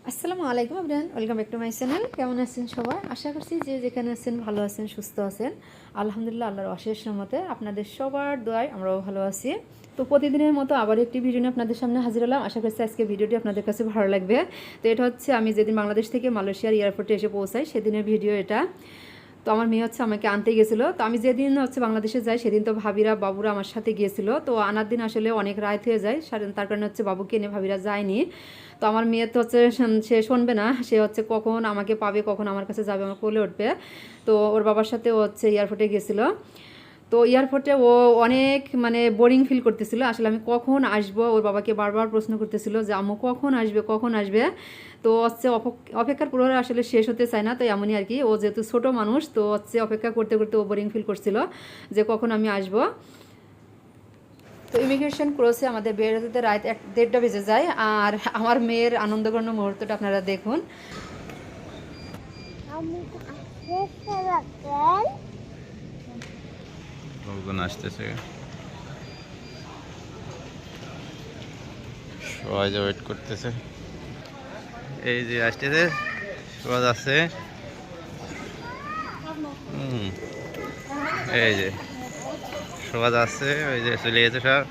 আসসালামু আলাইকুম everyone, welcome back to my channel. কেমন আছেন সবাই? আশা করছি যে যেখানে আছেন ভালো আছেন, সুস্থ আছেন। আলহামদুলিল্লাহ, আল্লাহর অশেষ রহমতে আপনাদের সবার দোয়ায় আমরাও ভালো আছি। তো প্রতিদিনের মতো আবার একটি ভিডিও নিয়ে আপনাদের সামনে হাজির হলাম। আশা করছি আজকে ভিডিওটি আপনাদের কাছে ভালো লাগবে। তো এটা হচ্ছে আমি যেদিন বাংলাদেশ থেকে মালয়েশিয়ার এয়ারপোর্টে এসে পৌঁছাই সেদিনের ভিডিও এটা। তো আমার মেয়ে হচ্ছে আমাকে আনতে গেছিলো। তো আমি যেদিন হচ্ছে বাংলাদেশে যাই সেদিন তো ভাবিরা বাবুরা আমার সাথে গিয়েছিলো। তো আনার দিন আসলে অনেক রাত হয়ে যায়, তার কারণে হচ্ছে বাবুকে এনে ভাবিরা যায়নি। তো আমার মেয়ে তো হচ্ছে সে শুনবে না, সে হচ্ছে কখন আমাকে পাবে, কখন আমার কাছে যাবে, আমার কোলে উঠবে। তো ওর বাবার সাথে ও হচ্ছে এয়ারপোর্টে গেছিলো। তো এয়ারপোর্টে ও অনেক বোরিং ফিল করতেছিল। আসলে আমি কখন আসবো, ওর বাবাকে বারবার প্রশ্ন করতেছিল যে আম্মু কখন আসবে, কখন আসবে। তো হচ্ছে অপেক্ষার পুরো আসলে শেষ হতে চায় না। তো এমনই আর কি, ও যেহেতু ছোটো মানুষ, তো হচ্ছে অপেক্ষা করতে করতে ও বোরিং ফিল করছিল যে কখন আমি আসবো। তো ইমিগ্রেশন ক্রসে আমাদের বের হতে রাত 1-1:30 বেজে যায়। আর আমার মেয়ের আনন্দঘন মুহূর্তটা আপনারা দেখুন। লোকজন আসতেছে, সবাই যে ওয়েট করতেছে। এই যে আসতেছে, সবাই আছে। এই যে সবাই আছে, ওই যে চলে গেছে সব।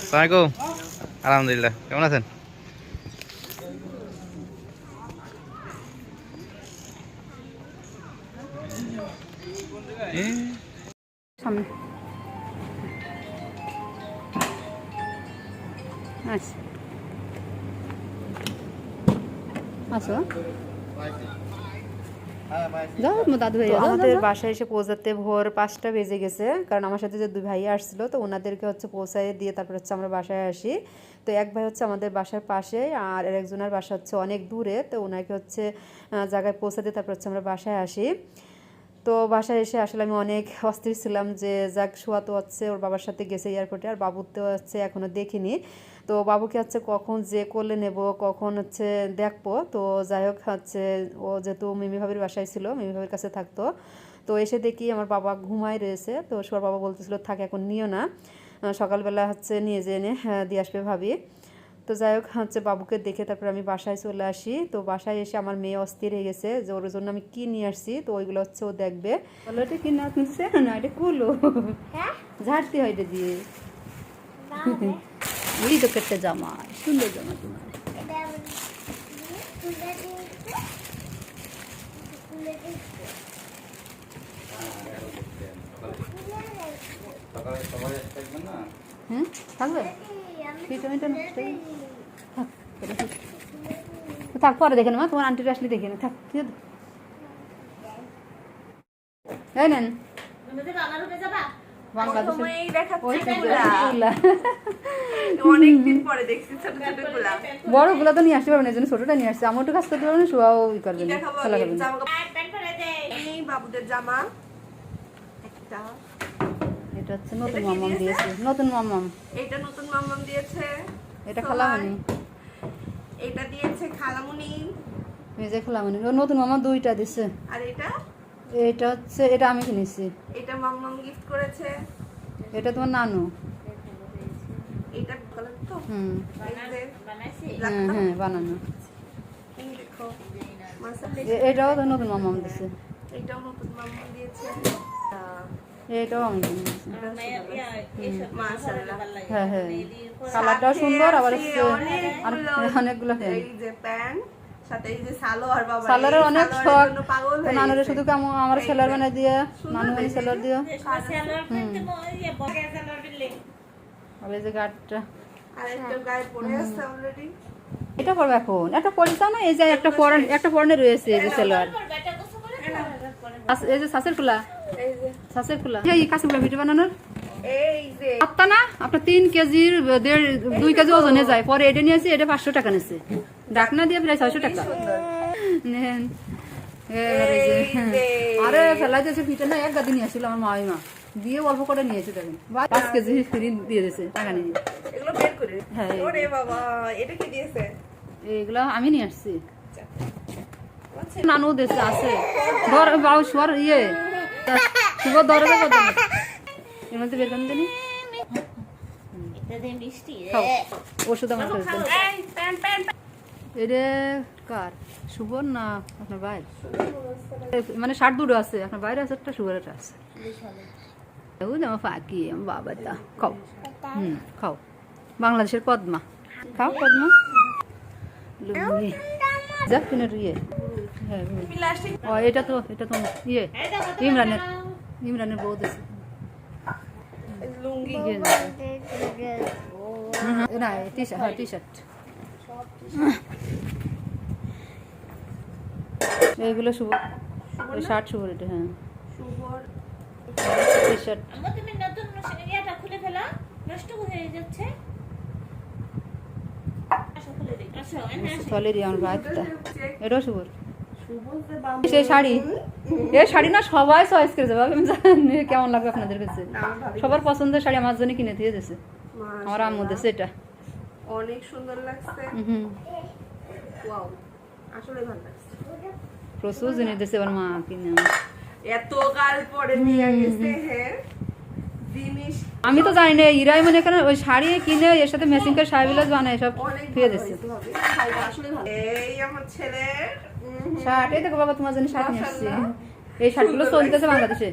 আসসালামাইকুম। আলহামদুলিল্লাহ, কেমন আছেন? সামনে আচ্ছা আসো, আমাদের বাসায় এসে পৌঁছাতে ভোর 5টা বেজে গেছে। কারণ আমার সাথে যে 2 ভাই আসছিল, তো ওনাদেরকে হচ্ছে পৌঁছায় দিয়ে তারপর হচ্ছে আমরা বাসায় আসি। তো এক ভাই হচ্ছে আমাদের বাসার পাশে, আর আরেকজনের বাসা হচ্ছে অনেক দূরে। তো ওনাকে হচ্ছে জায়গায় পৌঁছাতে তারপর হচ্ছে আমরা বাসায় আসি। তো বাসায় এসে আসলে আমি অনেক অস্থির ছিলাম যে যাক, শোয়া তো হচ্ছে ওর বাবার সাথে গেছে এয়ারপোর্টে, আর বাবুর তো হচ্ছে এখনও দেখিনি। তো বাবুকে হচ্ছে কখন যে কোলে নেব, কখন হচ্ছে দেখবো। তো যাই হোক হচ্ছে, ও যেহেতু মিমি ভাবির বাসায় ছিল, মিমি ভাবির কাছে থাকতো। তো এসে দেখি আমার বাবা ঘুমায় রয়েছে। তো সোর বাবা বলতেছিল থাক, এখন নিও না, সকালবেলা হচ্ছে নিয়ে যেয়ে এনে দিয়ে আসবে ভাবি। তো যাই হোক হচ্ছে, বাবুকে দেখে তারপর আমি বাসায় চলে আসি। তো বাসায় এসে আমার মেয়ে অস্থির হয়ে গেছে যে ওর জন্য আমি কি নিয়ে আসছি। তো ওইগুলো হচ্ছে ও দেখবে। বলো এটা কি না, তুমি না এটা কুলো ঝাড়তে হয় এটা দিয়ে। ওই তো একটা জামা, সুন্দর জামা তোমার। হ্যাঁ থাকবে, থাক পরে দেখে নেবা, তোমার আন্টির আসলে দেখে না, থাক ঠিক আছে। এই নেন বড় গুলা তো নিয়ে আসতে পারবেন, এই জন্য ছোটটা নিয়ে আসছে। আমার একটু কাজ করতে পারবেন, শোয়াও ই করবেন, খেলা করবেন। বাবুদের জামা এটা হচ্ছে নতুন মামাম দিয়েছে, নতুন মামাম। এটা নতুন মামাম দিয়েছে, এটা খালামণি, এটা দিয়েছে খালামুনি, এই যে খালামণি। ও নতুন মামা 2টা দিছে। আর এটা এটা হচ্ছে, এটা আমি কিনেছি। এটা মামাম গিফট করেছে। এটা তোমার নানু। এটা কালার তো হ্যাঁ হ্যাঁ বানানো। দেখো এটাও তো নতুন মামাম দিছে। এটাও নতুন মামাম দিয়েছে। এটাও আমি কিনেছি। মাশাআল্লাহ, হ্যাঁ হ্যাঁ, কালারটাও সুন্দর, আবার অনেকগুলো। এই যে প্যান্ট সাথে এই যে সালোয়ার, বাবা সালোয়ারের অনেক শখ। পাগল হয়ে নানুরে শুধু আমার সেলার বানাই দিয়ে, নানু সেলার দিও। আর এই যে গাড়টা, আর একটা গায়ে পরে আছে অলরেডি। এটা পরবে এখন, একটা পরিচাও না, এই যে একটা পরনে রয়েছে, এই যে সেলার, এই যে সাসের খোলা, এই যে সাসের খোলা, এই কাঁচগুলা ভিডিও বানানোর। এই যে আত্তা না, আপনার 3 কেজির 2 কেজি ওজনে যায়। পরে এটা নিয়েছি, এটা 500 টাকা নিয়েছে, ডাকনা দিয়ে প্রায় 600 টাকা নেন। আরে ফেলাই দিয়েছে পিঠে না, 1 গাদি নিয়ে আসছিল আমার মা দিয়ে, অল্প করে নিয়েছে, দেখেন 5 কেজি ফ্রি দিয়ে দিয়েছে টাকা নিয়ে। এগুলো বের করে, হ্যাঁ ওরে বাবা এটা কি দিয়েছে? এইগুলো আমি নিয়ে আসছি, নানু দেশে আছে। ধর বাবু শোয়ার ইয়ে শুভ দরজা কত এর মধ্যে বের করে দিনি। এটা দিয়ে মিষ্টি খাও ওষুধ আমার কাছে দেন। এই প্যান প্যান এটা কার সুবর না আপনার ভাই মানে 62 আছে আপনার বাইরে আছে একটা সুগারটা আছে ওই আমার ফাঁকি আমার বাবাটা খাও খাও বাংলাদেশের পদ্মা খাও পদ্মা লুঙ্গি যা কিনে ইয়ে হ্যাঁ প্লাস্টিক ও এটা তো ইয়ে ইমরানের বউ দিছে লুঙ্গি ইয়ে না টি-শার্ট হ্যাঁ টি-শার্ট এইগুলো শুভ ওই শার্ট শুভ এটা হ্যাঁ শুভর টি-শার্ট আমার তুমি নতুন ইয়াটা খুলে ফেলা নষ্ট হয়ে যাচ্ছে আসো খুলে দিই আসো এনে আসো থলেরই আমার ভাইটা এটাও শুভর শুভর যে বাম সেই শাড়ি এ শাড়ি না সবাই চয়েস করে যাবে আমি জানি কেমন লাগবে আপনাদের কাছে সবার পছন্দের শাড়ি আমার জন্য কিনে দিয়ে দিয়েছে আমার আম্মু দিয়েছে এটা অনেক সুন্দর লাগছে হুম ওয়াও আসলে ভালো লাগছে প্রচুর জিনিস দিয়েছে এবার মা কিনে আমার। এত কাল পরে নিয়ে গেছে হ্যাঁ জিনিস আমি তো জানি না ইরাই মানে এখানে ওই শাড়ি কিনে এর সাথে ম্যাচিং করে শাড়ি বিলাস বানায় সব অনেক ফিরে ভালো দিচ্ছে হয়েছে হবে শাড়িটা আসলে ভালো এই আমার ছেলে শার্ট এই দেখো বাবা তোমার জন্য শার্ট নিয়ে আসছি এই শার্টগুলো চলতেছে বাংলাদেশে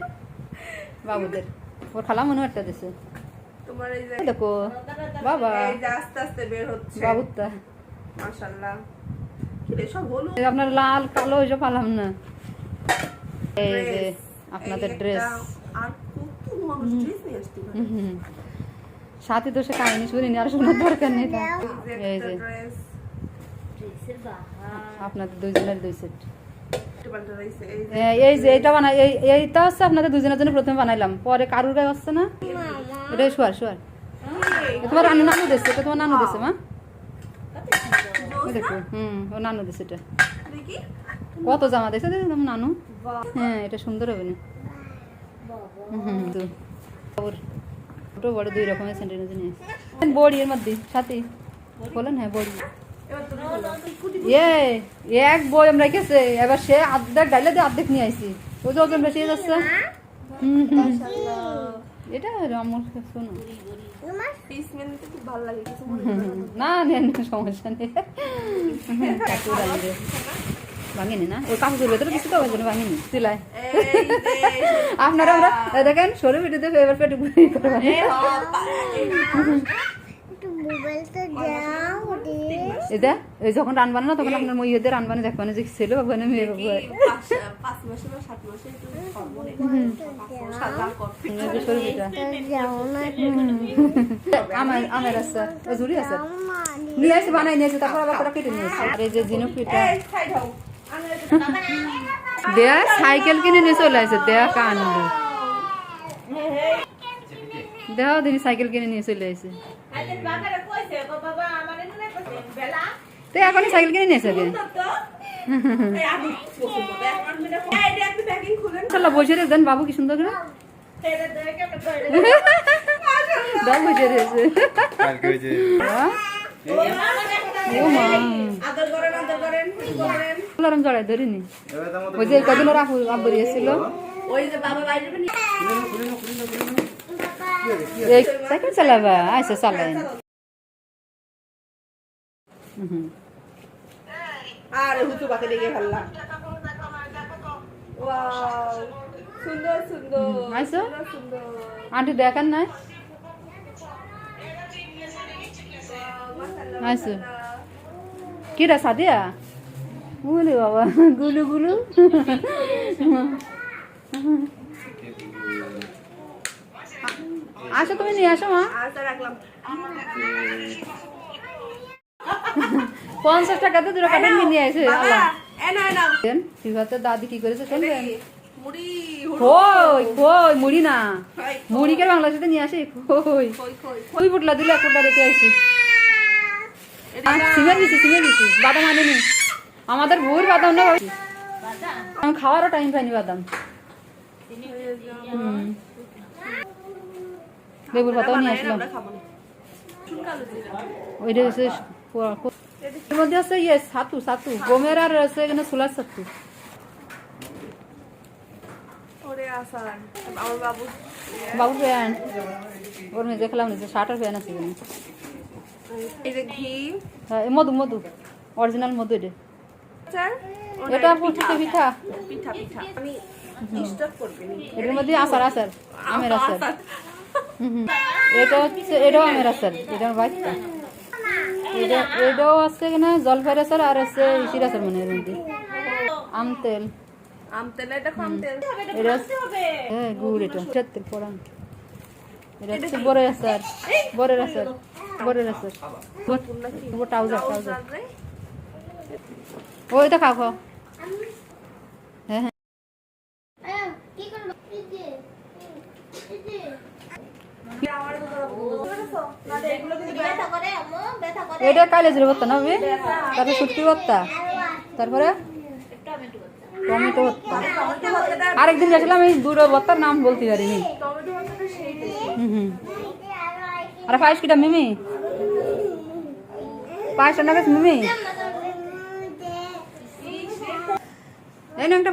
বাবুদের ওর খালা মনে একটা দিছে তোমার এই যে এই দেখো বাবা এই যে আস্তে আস্তে বের হচ্ছে বাবুরটা মাশাআল্লাহ কিরে সব হলুদ এই আপনার লাল কালো ওইসব পালাম না এই যে dress, আপনাদের এই ড্রেস একটা, আর কত মানুষ ড্রেস নিয়ে আসতে পারে সাথে তো সে কাহিনী শুনিনি আর শোনার দরকার নেই তার। এই যে ড্রেস ড্রেসের বাহার আপনাদের দুইজনের দুই সেট পাল্টা রয়েছে এই যে এই যে এটা বানাই এইটা হচ্ছে আপনাদের দুজনের জন্য প্রথমে বানাইলাম পরে কারুর গায়ে আসছে না এটা শোয়ার এটা তোমার নানু দিচ্ছে এটা তোমার নানু দিচ্ছে মা এই দেখো ও নানু দিচ্ছে এটা দেখি কত জামা দিয়েছে তোমার নানু হ্যাঁ এটা সুন্দর হবে না তো ওর ছোট বড় দুই রকমের সেন্টের নিয়ে বড়ি এর মধ্যে সাথে বলেন হ্যাঁ বড়ি এবার তুমি বলো এক বই আমরা রেখেছে এবার সে অর্ধেক ডাইলে দিয়ে অর্ধেক নিয়ে আইছি ওই যে ওজন বেশি হয়ে যাচ্ছে এটা আমার শোনো পিস মেনতে খুব ভালো লাগে কিছু মনে না নেন সমস্যা নেই কাকুর আনবে ভাঙিনি না ওই কাকুর ভেতরে কিছু তো ওই জন্য ভাঙিনি সিলাই এই যে আপনারা আমরা দেখেন সরু ভিডিওতে এবার পেটে ঘুরি করবেন এটা এই যখন রানবান না তখন আপনার মইয়েতে রানবানে দেখবেন যে ছিল ওখানে মেয়ে কি 5 মাসে না 7 মাসে একটু হরমোনে সাদা কফি সরু ভিডিও আমার আছে ওই ঝুড়ি আছে নিয়ে এসে বানাই নিয়েছে তারপর আবার তোরা কেটে নিয়েছে আর এই যে ঝিনুক পিঠা এই সাইড হও দেয়া সাইকেল কিনে নিয়ে চলে আসে দেয়া কান্ড দেওয়া দিন সাইকেল কিনে নিয়ে চলে আসে আরে বাবারে কইছে বাবা আমারে না কইছে বেলা তো এখনই সাইকেল কিনে নিয়েছে আগে তো এই আমি পছন্দ ব্যাগ আনবে না এই যে একটু প্যাকিং খুলেন চলো বসে রে দেন বাবু কি সুন্দর করে তেরে ধরে কেমন করে দাও বসে রয়েছে কালকে ওই যে ও মা আদর করেন আলারাম জড়াই ধরিনি ওই যে কদিন ওরা আব্বু এসেছিল ওই যে বাবা বাইরে বের এই সাইকেল চালাবা আইসা চালাই আর হুতু বাতে লেগে ফেললা ওয়াও সুন্দর সুন্দর আইসো সুন্দর আন্টি দেখান নাই আইসো কিরা সাদিয়া বলে বাবা গুলু গুলু আসো তুমি নিয়ে আসো মা আচ্ছা রাখলাম 50 টাকাতে দুটো কাটিং নিয়ে আসে বাবা এনা এনা ফিভাতে দাদি কি করেছে শুনবেন মুড়ি কই কই মুড়ি না কই মুড়ি কে বাংলাদেশে নিয়ে আসে কই কই কই পুটলা দিলে একটা রেখে আসি সিমের দিছি বাদাম আনেনি আমাদের ভোর বাদাম না আমি খাওয়ারও টাইম পাইনি বাদাম লেবুর পাতাও নিয়ে আসলাম আমরা খাবো না শুনকালো দিলাম ওইটা হচ্ছে এর মধ্যে আছে ইয়ে ছাতু গমের আর আছে এখানে ছোলার ছাতু ওরে আসান আমার বাবু বাবু প্যান্ট ওর মেয়ে যে খেলাম নিচ্ছে শার্টার ফ্যান আছে এখানে। এই যে ঘি হ্যাঁ এই মধু মধু অরিজিনাল মধু এটা। আচার, এটা ফুটছে পিঠা। পিঠা পিঠা আমি স্টপ করবে নি এটার মধ্যে আচার আচার আমের আচার। এটা হচ্ছে এটাও আমের আচার, এটা আমার বাচ্চা। এটাও আছে কিনা জলফাইয়ের আচার আর আছে ইসির আচার মানে এর মধ্যে আম তেল। আম তেল, এটা কম তেল। এটা হ্যাঁ গুড়, এটা এটার তেল পড়ান। এটা হচ্ছে বড়ের আচার, বড়ের আচার, বড়ের আচার। ট্রাউজার ট্রাউজার ওইটা খাও খাও। হ্যাঁ হ্যাঁ ব্যথা করে আম্মু, ব্যথা করে। এটা কালে জিরে ভর্তা না হবে, তারপরে শুটকি ভর্তা, তারপরে টমেটো ভর্তা। টমেটো ভর্তা। আরেকদিন গেছিলাম এই দুটো ভর্তার নাম বলতে পারিনি। হুম আরে পায়েস কিটা মিমি, পায়েস রান্না করছে মিমি। এই না একটা